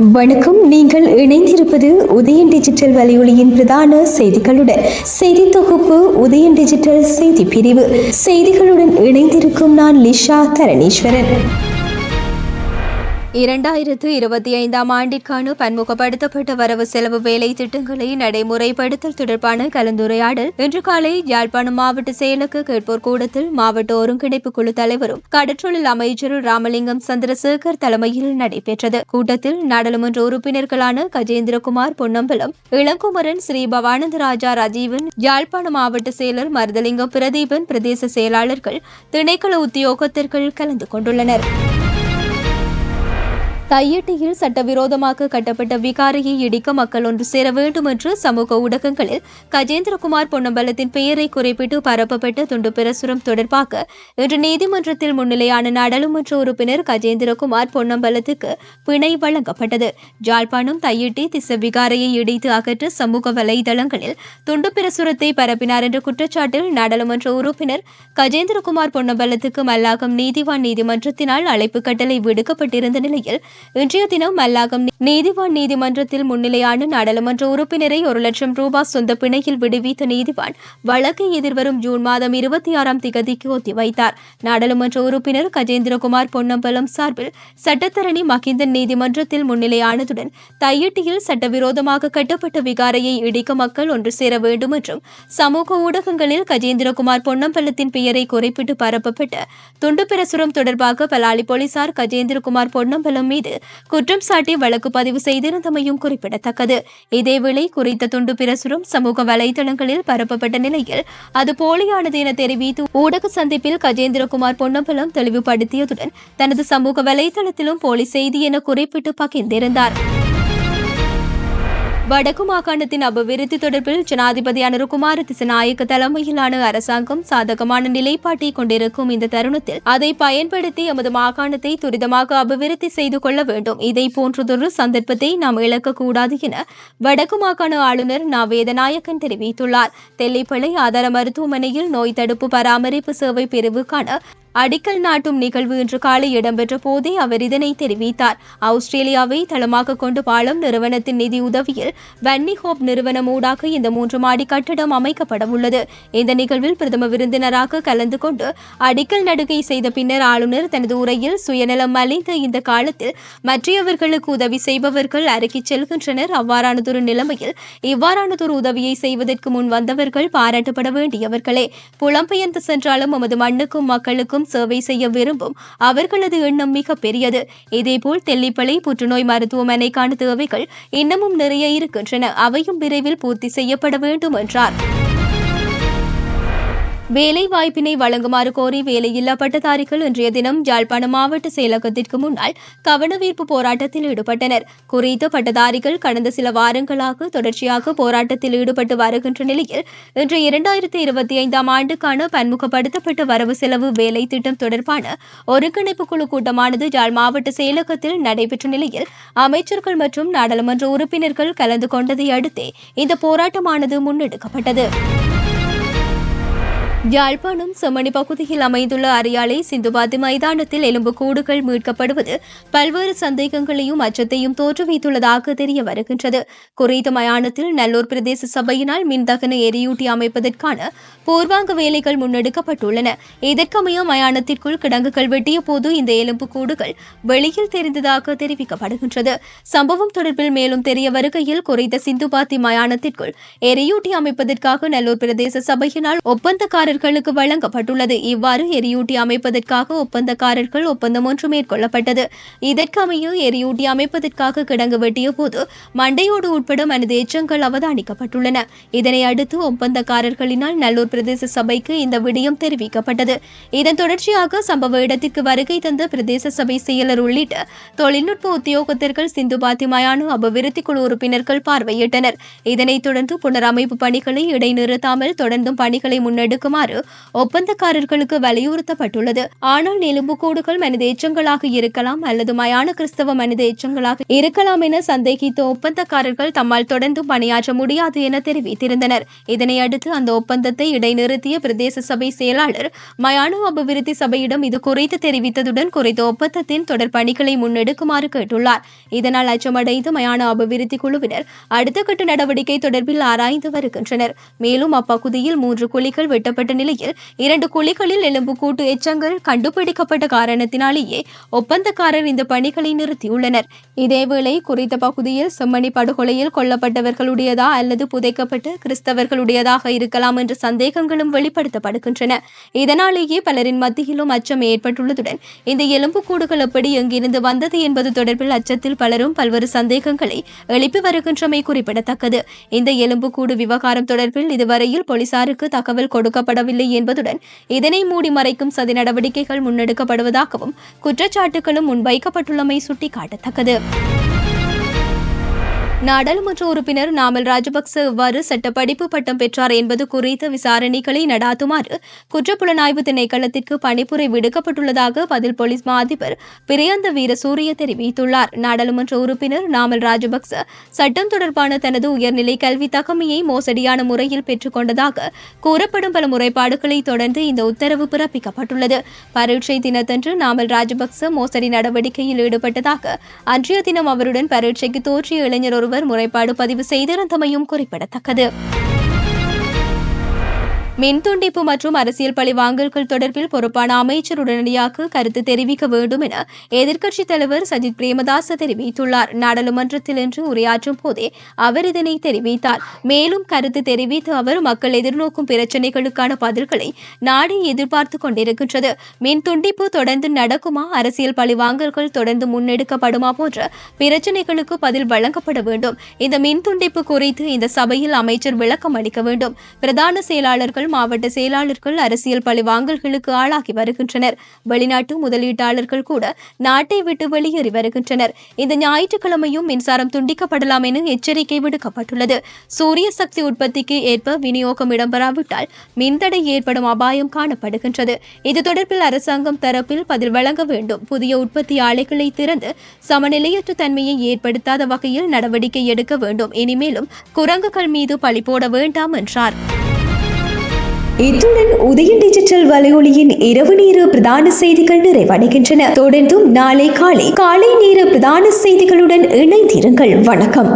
வணக்கம். நீங்கள் இணைந்திருப்பது உதயன் டிஜிட்டல் வலையொலியின் பிரதான செய்திகளுடன். செய்தி தொகுப்பு உதயன் டிஜிட்டல் செய்தி பிரிவு. செய்திகளுடன் இணைந்திருக்கும் நான் லிஷா தரணீஸ்வரன். 2025 ஆண்டிற்கான பன்முகப்படுத்தப்பட்ட வரவு செலவு வேலை திட்டங்களை நடைமுறைப்படுத்தல் தொடர்பான கலந்துரையாடல் இன்று காலை யாழ்ப்பாணம் மாவட்ட செயலக கேட்போர் கூடத்தில் மாவட்ட ஒருங்கிணைப்பு குழு தலைவரும் கடற்றொழில் அமைச்சர் ராமலிங்கம் சந்திரசேகர் தலைமையில் நடைபெற்றது. கூட்டத்தில் நாடாளுமன்ற உறுப்பினர்களான கஜேந்திரகுமார் பொன்னம்பலம், இளங்குமரன், ஸ்ரீ பவானந்தராஜா ராஜீவன், யாழ்ப்பாண மாவட்ட செயலர் மருதலிங்கம் பிரதீபன், பிரதேச செயலாளர்கள், திணைக்கள உத்தியோகத்தர்கள் கலந்து கொண்டுள்ளனர். தையிட்டியில் சட்டவிரோதமாக கட்டப்பட்ட விகாரையை இடிக்க மக்கள் ஒன்று சேர வேண்டும் என்று சமூக ஊடகங்களில் கஜேந்திரகுமார் பொன்னம்பலத்தின் பெயரை குறிப்பிட்டு பரப்பப்பட்ட துண்டு பிரசுரம் தொடர்பாக இன்று நீதிமன்றத்தில் முன்னிலையான நாடாளுமன்ற உறுப்பினர் கஜேந்திரகுமார் பொன்னம்பலத்துக்கு பிணை வழங்கப்பட்டது. ஜாழ்ப்பாணம் தையிட்டி திச விகாரையை இடித்து அகற்ற சமூக வலைதளங்களில் துண்டு பிரசுரத்தை பரப்பினார் என்ற குற்றச்சாட்டில் நாடாளுமன்ற உறுப்பினர் கஜேந்திரகுமார் பொன்னம்பலத்துக்கு மல்லாகம் நீதிவான் நீதிமன்றத்தினால் அழைப்பு கட்டளை விடுக்கப்பட்டிருந்த நிலையில் இன்றைய தினம் மல்லாகம் நீதிவான் நீதிமன்றத்தில் முன்னிலையான நாடாளுமன்ற உறுப்பினரை 1 லட்சம் ரூபாய் சொந்த பிணையில் விடுவித்த நீதிவான் வழக்கை எதிர்வரும் ஜூன் மாதம் 26ஆம் திகதிக்கு ஒத்திவைத்தார். நாடாளுமன்ற உறுப்பினர் கஜேந்திரகுமார் பொன்னம்பலம் சார்பில் சட்டத்தரணி மகிந்தன் நீதிமன்றத்தில் முன்னிலையானதுடன் தையிட்டியில் சட்டவிரோதமாக கட்டப்பட்ட விகாரையை இடிக்க மக்கள் ஒன்று சேர வேண்டும் என்றும் சமூக ஊடகங்களில் கஜேந்திரகுமார் பொன்னம்பலத்தின் பெயரை குறிப்பிட்டு பரப்பப்பட்ட துண்டு பிரசுரம் தொடர்பாக பலாலி போலீசார் கஜேந்திரகுமார் பொன்னம்பலம் மீது குற்றம் சாட்டி வழக்கு பதிவு செய்திருந்தமையும் குறிப்பிடத்தக்கது. இதேவேளை குறித்த துண்டு பிரசுரம் சமூக வலைதளங்களில் பரப்பப்பட்ட நிலையில் அது போலியானது என தெரிவித்து ஊடக சந்திப்பில் கஜேந்திரகுமார் பொன்னம்பலம் தெளிவுபடுத்தியதுடன் தனது சமூக வலைதளத்திலும் போலி செய்தி என குறிப்பிட்டு பகிர்ந்திருந்தார். வடக்கு மாகாணத்தின் அபிவிருத்தி தொடர்பில் ஜனாதிபதி அனுரகுமார திசாநாயக்க தலைமையிலான அரசாங்கம் சாதகமான நிலைப்பாட்டை கொண்டிருக்கும் இந்த தருணத்தில் அதை பயன்படுத்தி எமது மாகாணத்தை துரிதமாக அபிவிருத்தி செய்து கொள்ள வேண்டும். இதை போன்றதொரு சந்தர்ப்பத்தை நாம் இழக்கக்கூடாது என வடக்கு மாகாண ஆளுநர் நா. வேதநாயக்கன் தெரிவித்துள்ளார். தெல்லிப்பளை ஆதார மருத்துவமனையில் நோய் தடுப்பு பராமரிப்பு சேவை பிரிவுக்கான அடிக்கல் நாட்டும் நிகழ்வு இன்று காலை இடம்பெற்ற போதே அவர் இதனை தெரிவித்தார். ஆஸ்திரேலியாவை தளமாக கொண்டு பாலம் நிறுவனத்தின் நிதி உதவியில் வன்னி ஹோப் நிறுவனம் ஊடாக இந்த 3 மாடி கட்டடம் அமைக்கப்பட உள்ளது. இந்த நிகழ்வில் பிரதம விருந்தினராக கலந்து கொண்டு அடிக்கல் நடுகை செய்த பின்னர் ஆளுநர் தனது உரையில் சுயநலம் அளித்த இந்த காலத்தில் மற்றவர்களுக்கு உதவி செய்பவர்கள் அருகிச் செல்கின்றனர். அவ்வாறானதொரு நிலைமையில் இவ்வாறானதொரு உதவியை செய்வதற்கு முன் வந்தவர்கள் பாராட்டப்பட வேண்டியவர்களே. புலம்பெயர்ந்து சென்றாலும் நமது மண்ணுக்கும் மக்களுக்கும் சேவை செய்ய விரும்பும் அவர்களது எண்ணம் மிக பெரியது. இதேபோல் தெல்லிப்பளை புற்றுநோய் மருத்துவமனைக்கான தேவைகள் இன்னமும் நிறைய இருக்கின்றன. அவையும் விரைவில் பூர்த்தி செய்யப்பட வேண்டும் என்றார். வேலை வாய்ப்பினை வழங்குமாறு கோரி வேலையில்லா பட்டதாரிகள் இன்றைய தினம் யாழ்ப்பாணம் மாவட்ட செயலகத்திற்கு முன்னால் கவனவீர்ப்பு போராட்டத்தில் ஈடுபட்டனர். குறித்த பட்டதாரிகள் கடந்த சில வாரங்களாக தொடர்ச்சியாக போராட்டத்தில் ஈடுபட்டு வருகின்ற நிலையில் இன்று 2025ஆம் ஆண்டுக்கான பன்முகப்படுத்தப்பட்ட வரவு செலவு வேலை திட்டம் தொடர்பான ஒருங்கிணைப்பு குழு கூட்டமானது யாழ் மாவட்ட செயலகத்தில் நடைபெற்ற நிலையில் அமைச்சர்கள் மற்றும் நாடாளுமன்ற உறுப்பினர்கள் கலந்து கொண்டதை அடுத்தே இந்த போராட்டமானது முன்னெடுக்கப்பட்டது. யாழ்ப்பாணம் செம்மணி பகுதியில் அமைந்துள்ள அரியாலை சிந்துபாத்தி மைதானத்தில் எலும்புக்கூடுகள் மீட்கப்படுவது பல்வேறு சந்தேகங்களையும் அச்சத்தையும் தோற்றுவித்துள்ளதாக தெரிய வருகின்றது. குறித்த மயானத்தில் நல்லூர் பிரதேச சபையினால் மின்தகன எரியூட்டி அமைப்பதற்கான பூர்வாங்க வேலைகள் முன்னெடுக்கப்பட்டுள்ளன. இதற்கமைய மயானத்திற்குள் கிடங்குகள் வெட்டிய போது இந்த எலும்புக்கூடுகள் வெளியில் தெரிந்ததாக தெரிவிக்கப்படுகின்றது. சம்பவம் தொடர்பில் மேலும் தெரிய வருகையில் குறித்த சிந்துபாத்தி மயானத்திற்குள் எரியூட்டி அமைப்பதற்காக நல்லூர் பிரதேச சபையினால் ஒப்பந்தக்காரர்களுக்கு வழங்கப்பட்டுள்ளது. இவ்வாறு எரியூட்டி அமைப்பதற்காக ஒப்பந்தக்காரர்கள் ஒப்பந்தம் ஒன்று மேற்கொள்ளப்பட்டது. இதற்கமைய எரியூட்டி அமைப்பதற்காக கிடங்கு வெட்டிய போது மண்டையோடு உட்பட மனித எச்சங்கள் அவதானிக்கப்பட்டுள்ளன. இதனை அடுத்து ஒப்பந்தக்காரர்களினால் நல்லூர் பிரதேச சபைக்கு இந்த விடயம் தெரிவிக்கப்பட்டது. இதன் தொடர்ச்சியாக சம்பவ இடத்திற்கு வருகை தந்த பிரதேச சபை செயலர் உள்ளிட்ட தொழில்நுட்ப உத்தியோகத்தர்கள் சிந்துபாத்தி மயான அபிவிருத்தி குழு உறுப்பினர்கள் பார்வையிட்டனர். இதனைத் தொடர்ந்து புனரமைப்பு பணிகளை இடைநிறுத்தாமல் தொடர்ந்தும் பணிகளை முன்னெடுக்குமாறு நடாத்துமாறு ஒப்பந்தக்காரர்களுக்கு வலியுறுத்தப்பட்டுள்ளது. ஆனால் எலும்புக்கூடுகள் மனித எச்சங்களாக இருக்கலாம் அல்லது மயான கிறிஸ்தவ மனித எச்சங்களாக இருக்கலாம் என சந்தேகித்த ஒப்பந்தக்காரர்கள் தம்மால் தொடர்ந்து பணியாற்ற முடியாது என தெரிவித்திருந்தனர். இதனை அடுத்து அந்த ஒப்பந்தத்தை இடைநிறுத்திய பிரதேச சபை செயலாளர் மயானு அபிவிருத்தி சபையிடம் இது குறித்து தெரிவித்ததுடன் குறித்த ஒப்பந்தத்தின் தொடர் பணிகளை முன்னெடுக்குமாறு கேட்டுள்ளார். இதனால் அச்சமடைந்து மயான அபிவிருத்தி குழுவினர் அடுத்த கட்ட நடவடிக்கை தொடர்பில் ஆராய்ந்து வருகின்றனர். மேலும் அப்பகுதியில் 3 குழிகள் வெட்டப்பட்ட நிலையில் 2 குழிகளில் எலும்புக்கூட்டு எச்சங்கள் கண்டுபிடிக்கப்பட்ட காரணத்தினாலேயே ஒப்பந்தக்காரர் இந்த பணிகளை நிறுத்தியுள்ளனர். இதேவேளை குறித்த பகுதியில் செம்மணி படுகொலையில் கொல்லப்பட்டவர்களுடையதா அல்லது புதைக்கப்பட்ட கிறிஸ்தவர்களுடையதாக இருக்கலாம் என்ற சந்தேகங்களும் வெளிப்படுத்தப்படுகின்றன. இதனாலேயே பலரின் மத்தியிலும் அச்சம் ஏற்பட்டுள்ளதுடன் இந்த எலும்புக்கூடுகள் எப்படி எங்கிருந்து வந்தது என்பது தொடர்பில் அச்சத்தில் பலரும் பல்வேறு சந்தேகங்களை எழுப்பி வருகின்றமை குறிப்பிடத்தக்கது. இந்த எலும்புக்கூடு விவகாரம் தொடர்பில் இதுவரையில் போலீசாருக்கு தகவல் கொடுக்கப்படவில்லை என்பதுடன் இதனை மூடி மறைக்கும் சதி நடவடிக்கைகள் முன்னெடுக்கப்படுவதாகவும் குற்றச்சாட்டுகளும் முன்வைக்கப்பட்டுள்ளமை சுட்டிக்காட்டத்தக்கது. நாடாளுமன்ற உறுப்பினர் நாமல் ராஜபக்ச எவ்வாறு சட்டப்படிப்பு பட்டம் பெற்றார் என்பது குறித்த விசாரணைகளை நடாத்துமாறு குற்றப்புலனாய்வு திணைக்களத்திற்கு பணிப்புரை விடுக்கப்பட்டுள்ளதாக பதில் போலீஸ் மா அதிபர் பிரியந்த வீரசூரிய தெரிவித்துள்ளார். நாடாளுமன்ற உறுப்பினர் நாமல் ராஜபக்ச சட்டம் தொடர்பான தனது உயர்நிலை கல்வி தகமையை மோசடியான முறையில் பெற்றுக் கொண்டதாக கூறப்படும் பல முறைப்பாடுகளை தொடர்ந்து இந்த உத்தரவு பிறப்பிக்கப்பட்டுள்ளது. பரீட்சை தினத்தன்று நாமல் ராஜபக்ச மோசடி நடவடிக்கையில் ஈடுபட்டதாக அன்றைய தினம் அவருடன் பரீட்சைக்கு தோற்றிய இளைஞர் ஒருவர் முறைப்பாடு பதிவு செய்திருந்தமையும் குறிப்பிடத்தக்கது. மின்துண்டிப்பு மற்றும் அரசியல் பழிவாங்கல்கள் தொடர்பில் பொறுப்பான அமைச்சர் உடனடியாக கருத்து தெரிவிக்க வேண்டும் என எதிர்க்கட்சித் தலைவர் சஜித் பிரேமதாச தெரிவித்துள்ளார். நாடாளுமன்றத்தில் இன்று உரையாற்றும் போதே அவர் இதனை தெரிவித்தார். மேலும் கருத்து தெரிவித்து அவர் மக்கள் எதிர்நோக்கும் பிரச்சினைகளுக்கான பதில்களை நாடு எதிர்பார்த்து கொண்டிருக்கின்றது. மின்துண்டிப்பு தொடர்ந்து நடக்குமா, அரசியல் பழிவாங்கல்கள் தொடர்ந்து முன்னெடுக்கப்படுமா போன்ற பிரச்சினைகளுக்கு பதில் வழங்கப்பட வேண்டும். இந்த மின்துண்டிப்பு குறித்து இந்த சபையில் அமைச்சர் விளக்கம் அளிக்க வேண்டும். பிரதான செயலாளர்கள், மாவட்ட செயலாளர்கள் அரசியல் பழிவாங்கல்களுக்கு ஆளாகி வருகின்றனர். வெளிநாட்டு முதலீட்டாளர்கள் கூட நாட்டை விட்டு வெளியேறி வருகின்றனர். இந்த ஞாயிற்றுக்கிழமையும் மின்சாரம் துண்டிக்கப்படலாம் என எச்சரிக்கை விடுக்கப்பட்டுள்ளது. சூரிய சக்தி உற்பத்திக்கு ஏற்ப விநியோகம் இடம்பெறாவிட்டால் மின்தடை ஏற்படும் அபாயம் காணப்படுகின்றது. இது தொடர்பில் அரசாங்கம் தரப்பில் பதில் வழங்க வேண்டும். புதிய உற்பத்தி ஆலைகளை திறந்து சமநிலையற்ற தன்மையை ஏற்படுத்தாத வகையில் நடவடிக்கை எடுக்க வேண்டும். இனிமேலும் குரங்குகள் மீது பழி போட வேண்டாம் என்றார். இத்துடன் உதயன் டிஜிட்டல் வலையொலியின் இரவு நேர பிரதான செய்திகள் நிறைவடைகின்றன. தொடர்ந்தும் நாளை காலை நேர பிரதான செய்திகளுடன் இணைந்திருங்கள். வணக்கம்.